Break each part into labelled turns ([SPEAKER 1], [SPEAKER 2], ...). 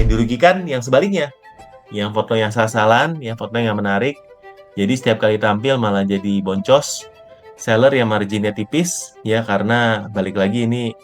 [SPEAKER 1] Yang dirugikan yang sebaliknya, yang foto yang salah-salahan, yang foto yang menarik. Jadi setiap kali tampil malah jadi boncos. Seller yang marginnya tipis, ya karena balik lagi ini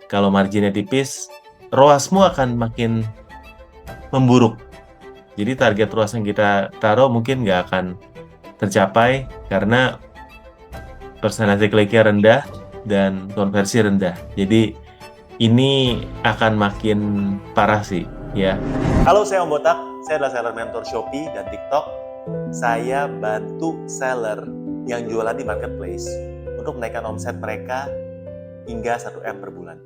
[SPEAKER 1] kalau marginnya tipis, ROASmu akan makin memburuk. Jadi target ROAS yang kita taruh mungkin nggak akan tercapai karena persentase kliknya rendah dan konversi rendah. Jadi ini akan makin parah sih, ya. Halo, saya Om Botak. Saya adalah seller mentor Shopee dan TikTok. Saya bantu seller yang jualan di marketplace untuk menaikkan omset mereka hingga 1M per bulan.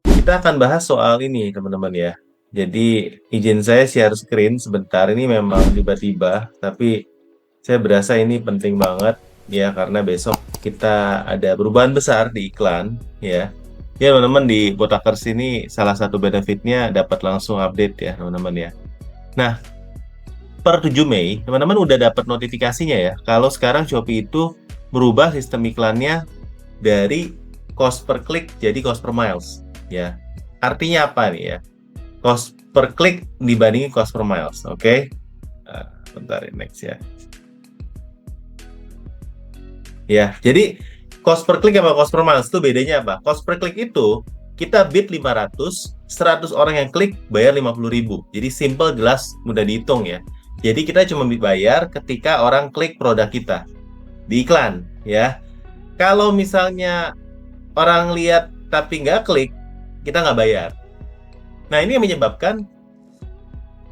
[SPEAKER 1] Kita akan bahas soal ini, teman-teman ya. Jadi, izin saya share screen sebentar. Ini memang tiba-tiba, tapi saya berasa ini penting banget ya karena besok kita ada perubahan besar di iklan ya. Ya teman-teman, di Botakers ini salah satu benefitnya dapat langsung update ya teman-teman ya. Nah, per 7 Mei teman-teman udah dapat notifikasinya ya kalau sekarang Shopee itu merubah sistem iklannya dari cost per click jadi cost per miles ya. Artinya apa nih ya? Cost per click dibandingin cost per miles, oke? Bentar, next ya. Ya, jadi cost per click sama cost per miles itu bedanya apa? Cost per click itu kita bid 500, 100 orang yang klik bayar 50.000. Jadi simple, jelas, mudah dihitung ya. Jadi kita cuma bayar ketika orang klik produk kita di iklan ya. Kalau misalnya orang lihat tapi nggak klik, kita nggak bayar. Nah, ini yang menyebabkan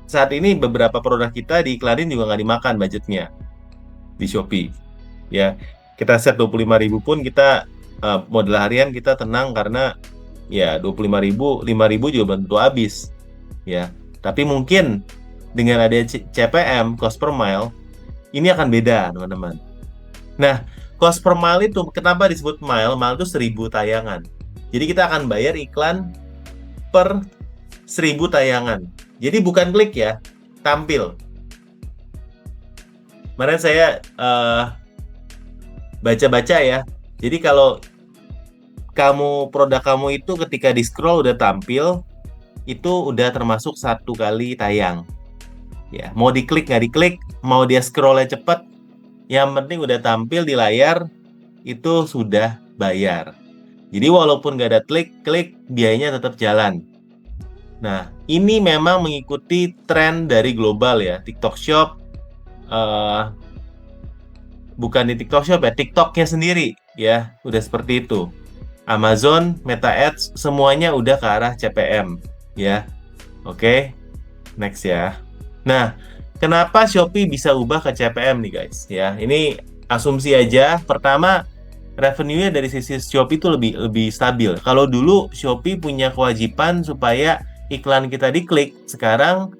[SPEAKER 1] saat ini beberapa produk kita diiklanin juga nggak dimakan budgetnya di Shopee ya. Kita set 25.000 pun kita modal harian kita tenang karena ya 25.000, 5.000 juga belum tentu habis ya. Tapi mungkin dengan ada CPM, cost per mile, ini akan beda teman-teman. Nah, cost per mile itu kenapa disebut mile? Mile itu 1.000 tayangan. Jadi kita akan bayar iklan per 1.000 tayangan. Jadi bukan klik ya, tampil. Kemarin saya baca-baca ya. Jadi kalau produk kamu itu ketika di scroll udah tampil, itu udah termasuk 1 kali tayang. Ya, mau diklik nggak diklik, mau dia scrollnya cepet, yang penting udah tampil di layar itu sudah bayar. Jadi walaupun nggak ada klik, biayanya tetap jalan. Nah, ini memang mengikuti tren dari global ya. TikTok Shop bukan di TikTok Shop ya, TikToknya sendiri ya, udah seperti itu. Amazon, Meta Ads, semuanya udah ke arah CPM ya. Oke, next ya. Nah, kenapa Shopee bisa ubah ke CPM nih guys ya? Ini asumsi aja. Pertama, revenue-nya dari sisi Shopee itu lebih stabil. Kalau dulu Shopee punya kewajiban supaya iklan kita diklik, sekarang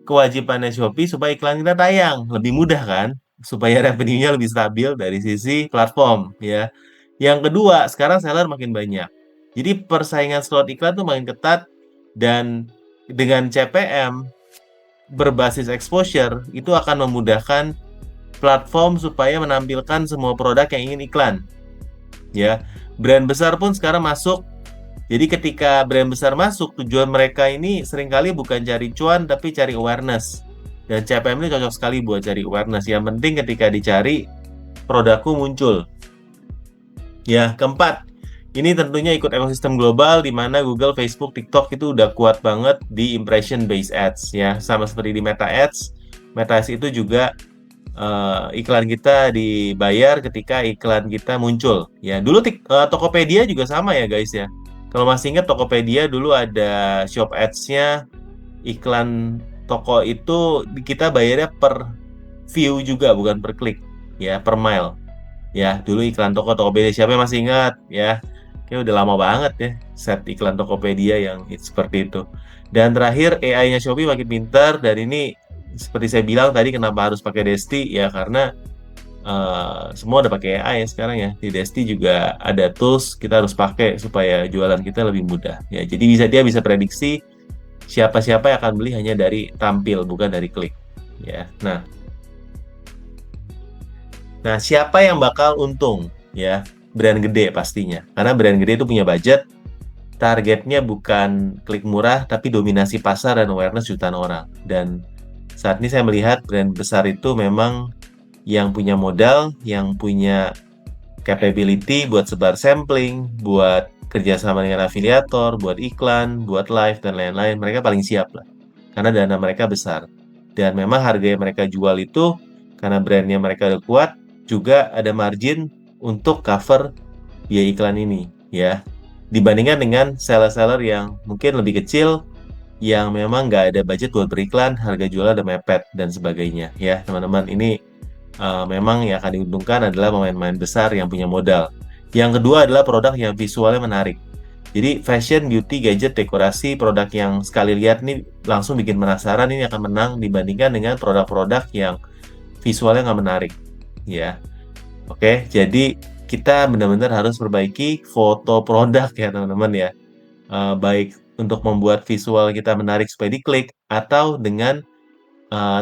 [SPEAKER 1] kewajibannya Shopee supaya iklan kita tayang. Lebih mudah kan? Supaya revenue-nya lebih stabil dari sisi platform ya. Yang kedua, sekarang seller makin banyak. Jadi persaingan slot iklan tuh makin ketat dan dengan CPM berbasis exposure itu akan memudahkan platform supaya menampilkan semua produk yang ingin iklan. Ya, brand besar pun sekarang masuk. Jadi ketika brand besar masuk, tujuan mereka ini seringkali bukan cari cuan tapi cari awareness. Dan CPM ini cocok sekali buat cari awareness. Yang penting ketika dicari, produkku muncul. Ya, keempat, ini tentunya ikut ekosistem global di mana Google, Facebook, TikTok itu udah kuat banget di impression based ads ya. Sama seperti di Meta Ads. Meta Ads itu juga iklan kita dibayar ketika iklan kita muncul. Ya, dulu Tokopedia juga sama ya guys ya. Kalau masih ingat Tokopedia dulu ada shop ads-nya, iklan toko itu kita bayarnya per view juga bukan per klik ya, per mile. Ya, dulu iklan Tokopedia siapa yang masih ingat ya? Kayak udah lama banget ya set iklan Tokopedia yang seperti itu. Dan terakhir AI-nya Shopee makin pintar dan ini seperti saya bilang tadi kenapa harus pakai Desti ya karena semua udah pakai AI ya sekarang ya. Di Desti juga ada tools kita harus pakai supaya jualan kita lebih mudah ya. Jadi dia bisa prediksi siapa-siapa yang akan beli hanya dari tampil bukan dari klik ya. Nah, siapa yang bakal untung ya? Brand gede pastinya. Karena brand gede itu punya budget targetnya bukan klik murah, tapi dominasi pasar dan awareness jutaan orang. Dan saat ini saya melihat brand besar itu memang yang punya modal, yang punya capability buat sebar sampling, buat kerjasama dengan afiliator, buat iklan, buat live, dan lain-lain. Mereka paling siap lah, karena dana mereka besar. Dan memang harga yang mereka jual itu, karena brandnya mereka udah kuat, juga ada margin untuk cover biaya iklan ini, ya. Dibandingkan dengan seller-seller yang mungkin lebih kecil, yang memang nggak ada budget buat beriklan, harga jualnya udah mepet, dan sebagainya. Ya, teman-teman, ini memang yang akan diuntungkan adalah pemain-pemain besar yang punya modal. Yang kedua adalah produk yang visualnya menarik. Jadi fashion, beauty, gadget, dekorasi, produk yang sekali lihat nih langsung bikin penasaran, ini akan menang dibandingkan dengan produk-produk yang visualnya nggak menarik. Ya, oke. Jadi kita benar-benar harus perbaiki foto produk ya teman-teman ya. Baik untuk membuat visual kita menarik supaya diklik atau dengan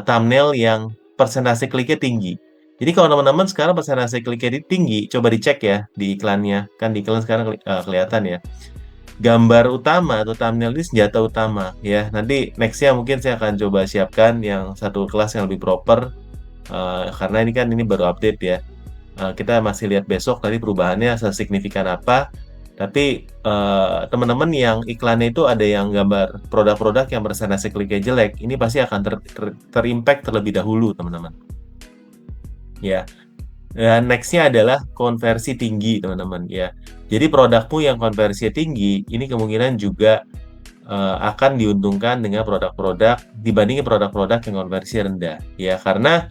[SPEAKER 1] thumbnail yang persentase kliknya tinggi. Jadi kalau teman-teman sekarang persentase kliknya tinggi, coba dicek ya di iklannya. Kan di iklan sekarang kelihatan ya. Gambar utama atau thumbnail ini senjata utama ya. Nanti next-nya mungkin saya akan coba siapkan yang satu kelas yang lebih proper. Karena ini baru update ya. Kita masih lihat besok tadi perubahannya sesignifikan apa. Tapi teman-teman yang iklannya itu ada yang gambar produk-produk yang persentase kliknya jelek, ini pasti akan terimpact terlebih dahulu, teman-teman. Ya, dan next-nya adalah konversi tinggi, teman-teman. Ya, jadi produkmu yang konversinya tinggi, ini kemungkinan juga akan diuntungkan dengan produk-produk dibandingin produk-produk yang konversi rendah. Ya, karena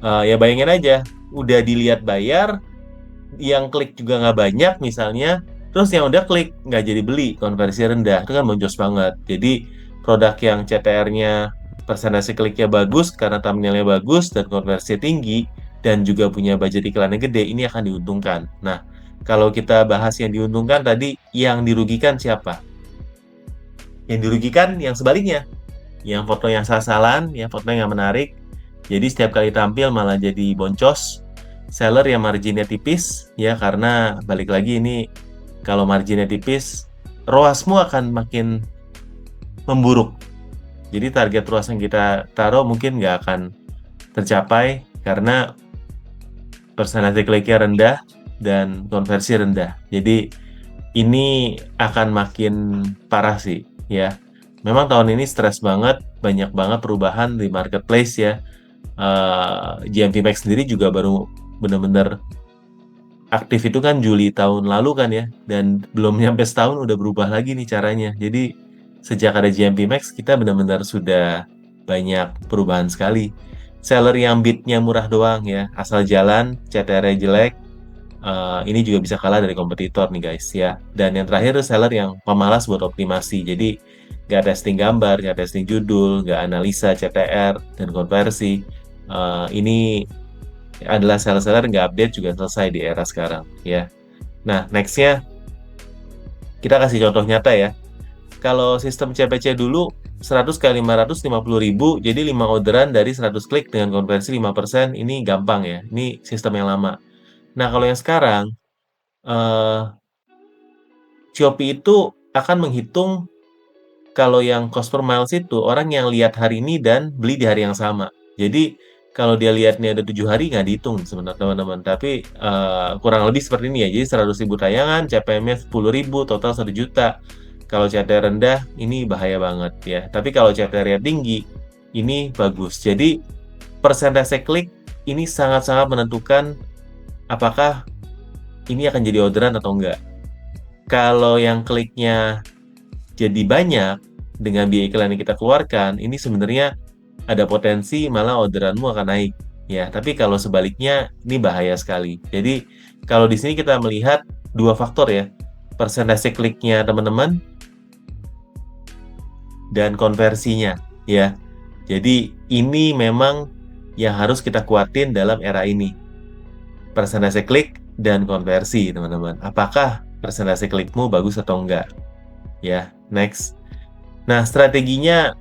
[SPEAKER 1] ya bayangin aja, udah dilihat bayar, yang klik juga nggak banyak misalnya, terus yang udah klik nggak jadi beli, konversi rendah, itu kan boncos banget. Jadi produk yang CTR-nya persentase kliknya bagus karena thumbnail-nya bagus dan konversi tinggi dan juga punya budget iklannya gede, ini akan diuntungkan. Nah, kalau kita bahas yang diuntungkan tadi, yang dirugikan siapa? Yang dirugikan yang sebaliknya, yang foto yang salah-salahan, yang foto yang nggak menarik, jadi setiap kali tampil malah jadi boncos. Seller yang marginnya tipis, ya karena balik lagi ini kalau marginnya tipis, ROAS-mu akan makin memburuk. Jadi target ROAS yang kita taruh mungkin nggak akan tercapai karena persentase kliknya rendah dan konversi rendah. Jadi ini akan makin parah sih, ya. Memang tahun ini stres banget, banyak banget perubahan di marketplace ya. GMV Max sendiri juga baru benar-benar aktif itu kan Juli tahun lalu kan ya, dan belum nyampe setahun udah berubah lagi nih caranya. Jadi sejak ada GMV Max kita benar-benar sudah banyak perubahan sekali. Seller yang bidnya murah doang ya, asal jalan, CTR-nya jelek, ini juga bisa kalah dari kompetitor nih guys ya. Dan yang terakhir seller yang pemalas buat optimasi, jadi nggak testing gambar, nggak testing judul, nggak analisa CTR dan konversi. Ini adalah seller-seller nggak update juga selesai di era sekarang ya. Nah, next-nya kita kasih contoh nyata ya. Kalau sistem CPC dulu 100 kali 550.000, jadi 5 orderan dari 100 klik dengan konversi 5%, ini gampang ya. Ini sistem yang lama. Nah, kalau yang sekarang, Shopee itu akan menghitung kalau yang cost per miles itu orang yang lihat hari ini dan beli di hari yang sama. Jadi kalau dia lihatnya ada 7 hari nggak dihitung sebenarnya teman-teman. Tapi kurang lebih seperti ini ya. Jadi 100.000 tayangan, CPM-nya 10.000, total 1 juta. Kalau CTR rendah, ini bahaya banget ya. Tapi kalau CTR tinggi, ini bagus. Jadi persentase klik ini sangat-sangat menentukan apakah ini akan jadi orderan atau enggak. Kalau yang kliknya jadi banyak dengan biaya iklan yang kita keluarkan, ini sebenarnya ada potensi malah orderanmu akan naik ya. Tapi kalau sebaliknya ini bahaya sekali. Jadi kalau di sini kita melihat dua faktor ya, persentase kliknya teman-teman dan konversinya ya. Jadi ini memang yang harus kita kuatin dalam era ini. Persentase klik dan konversi teman-teman. Apakah persentase klikmu bagus atau enggak? Ya, next. Nah, strateginya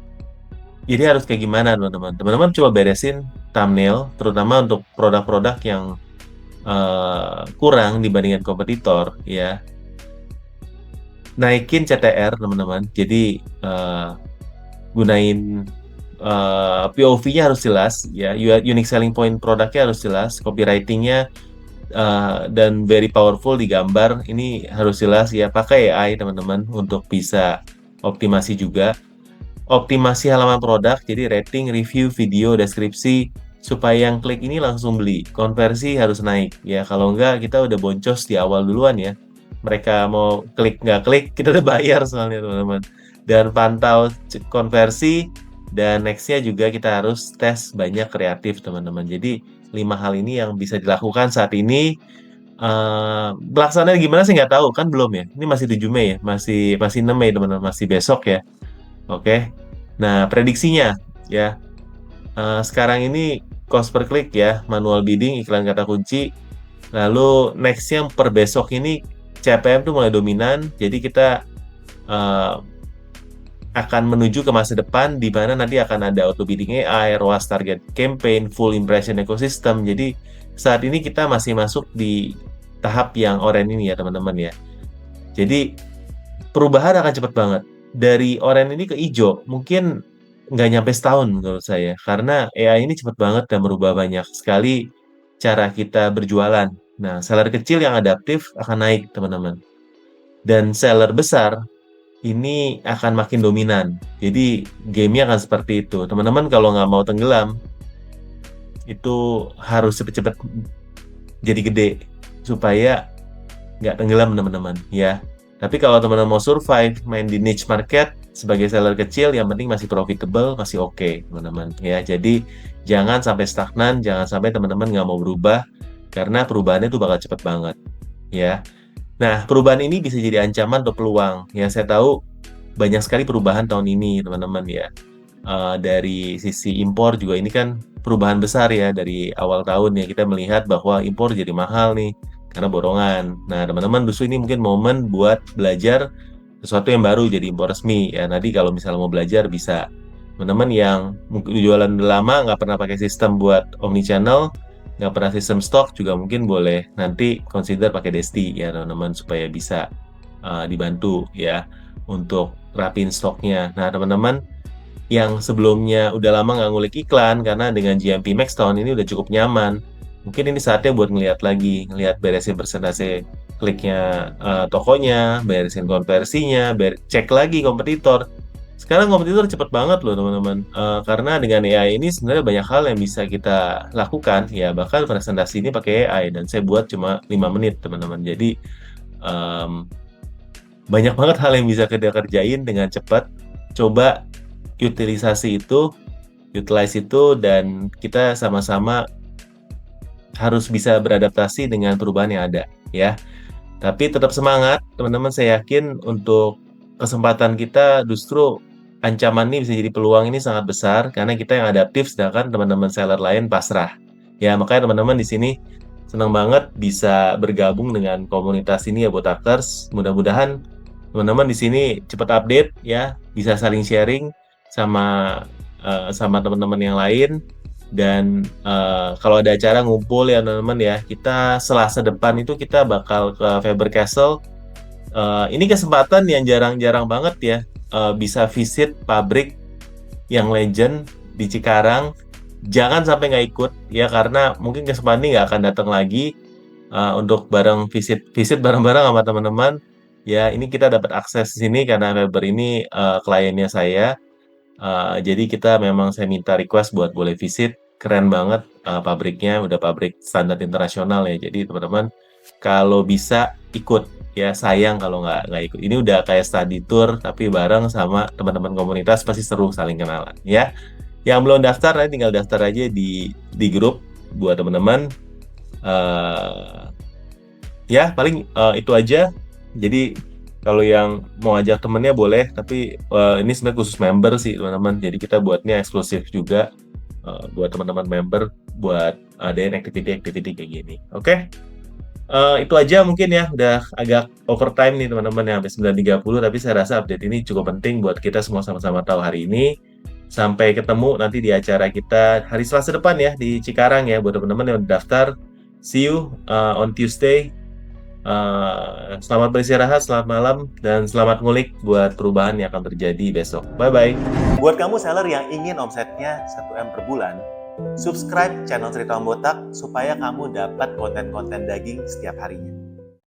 [SPEAKER 1] jadi harus kayak gimana teman-teman? Teman-teman coba beresin thumbnail, terutama untuk produk-produk yang kurang dibandingkan kompetitor ya. naikin CTR teman-teman. Jadi gunain POV-nya harus jelas ya, unique selling point produknya harus jelas, copywriting-nya dan very powerful di gambar ini harus jelas ya. Pakai AI teman-teman untuk bisa optimasi juga. Optimasi halaman produk, jadi rating, review, video, deskripsi, supaya yang klik ini langsung beli. Konversi harus naik ya. Kalau enggak kita udah boncos di awal duluan ya. Mereka mau klik nggak klik, kita udah bayar soalnya teman-teman. Dan pantau konversi, dan nextnya juga kita harus tes banyak kreatif teman-teman. Jadi 5 hal ini yang bisa dilakukan saat ini. Pelaksananya gimana sih nggak tahu, kan belum ya. Ini masih 7 Mei ya, masih 6 Mei teman-teman, masih besok ya. Oke. Nah, prediksinya ya. Sekarang ini cost per klik ya, manual bidding, iklan kata kunci. Lalu next-nya per besok ini CPM tuh mulai dominan. Jadi kita eh, akan menuju ke masa depan di mana nanti akan ada auto bidding AI, ROAS target campaign, full impression ecosystem. Jadi saat ini kita masih masuk di tahap yang oranye ini ya teman-teman ya. Jadi perubahan akan cepat banget. Dari oranye ini ke hijau, mungkin nggak nyampe setahun menurut saya. Karena AI ini cepat banget dan merubah banyak sekali cara kita berjualan. Nah, seller kecil yang adaptif akan naik, teman-teman. Dan seller besar ini akan makin dominan. Jadi, game-nya akan seperti itu. Teman-teman kalau nggak mau tenggelam, itu harus cepet-cepet jadi gede. Supaya nggak tenggelam teman-teman ya. Tapi kalau teman-teman mau survive main di niche market sebagai seller kecil, yang penting masih profitable, masih oke, teman-teman ya. Jadi jangan sampai stagnan, jangan sampai teman-teman nggak mau berubah karena perubahannya itu bakal cepet banget ya. Nah, perubahan ini bisa jadi ancaman atau peluang ya. Saya tahu banyak sekali perubahan tahun ini teman-teman ya. Dari sisi impor juga ini kan perubahan besar ya. Dari awal tahun ya kita melihat bahwa impor jadi mahal nih karena borongan. Nah, teman-teman justru ini mungkin momen buat belajar sesuatu yang baru jadi impor resmi ya. Nanti kalau misalnya mau belajar bisa. Teman-teman yang mungkin jualan udah lama nggak pernah pakai sistem buat omnichannel, nggak pernah sistem stok juga mungkin boleh nanti consider pakai Desti ya teman-teman supaya bisa dibantu ya untuk rapin stoknya. Nah, teman-teman yang sebelumnya udah lama nggak ngulik iklan karena dengan GMP Max tahun ini udah cukup nyaman. Mungkin ini saatnya buat ngeliat lagi, ngeliat beresin persentase kliknya tokonya, beresin konversinya, cek lagi kompetitor. Sekarang kompetitor cepet banget loh teman-teman. Karena dengan AI ini sebenarnya banyak hal yang bisa kita lakukan. Ya bahkan presentasi ini pakai AI dan saya buat cuma 5 menit teman-teman. Jadi em, banyak banget hal yang bisa kita kerjain dengan cepat. Coba utilize itu dan kita sama-sama harus bisa beradaptasi dengan perubahan yang ada ya. Tapi tetap semangat teman-teman, saya yakin untuk kesempatan kita justru ancaman ini bisa jadi peluang ini sangat besar karena kita yang adaptif sedangkan teman-teman seller lain pasrah. Ya, makanya teman-teman di sini senang banget bisa bergabung dengan komunitas ini ya Botakers. Mudah-mudahan teman-teman di sini cepat update ya, bisa saling sharing sama sama teman-teman yang lain. Dan kalau ada acara ngumpul ya teman-teman ya, kita Selasa depan itu kita bakal ke Faber Castle. Ini kesempatan yang jarang-jarang banget ya, bisa visit pabrik yang legend di Cikarang. Jangan sampai nggak ikut ya karena mungkin kesempatan ini nggak akan datang lagi untuk bareng visit bareng-bareng sama teman-teman. Ya, ini kita dapat akses di sini karena Faber ini kliennya saya. Jadi kita memang saya minta request buat boleh visit. Keren banget pabriknya, udah pabrik standar internasional ya. Jadi teman-teman kalau bisa ikut ya, sayang kalau nggak ikut. Ini udah kayak study tour tapi bareng sama teman-teman komunitas, pasti seru saling kenalan ya. Yang belum daftar nanti tinggal daftar aja di grup buat teman-teman. Eh, Ya paling itu aja. Jadi kalau yang mau ajak temennya boleh, tapi ini sebenarnya khusus member sih teman-teman. Jadi kita buatnya eksklusif juga buat teman-teman member, buat adain activity-activity kayak gini. Oke? Itu aja mungkin ya, udah agak overtime nih teman-teman ya, sampai 9.30, tapi saya rasa update ini cukup penting buat kita semua sama-sama tahu hari ini. Sampai ketemu nanti di acara kita hari Selasa depan ya, di Cikarang ya, buat teman-teman yang udah daftar. See you on Tuesday. Selamat beristirahat, selamat malam, dan selamat ngulik buat perubahan yang akan terjadi besok. Bye-bye. Buat kamu seller yang ingin omsetnya 1M per bulan, subscribe channel Cerita Om Botak supaya kamu dapat konten-konten daging setiap harinya.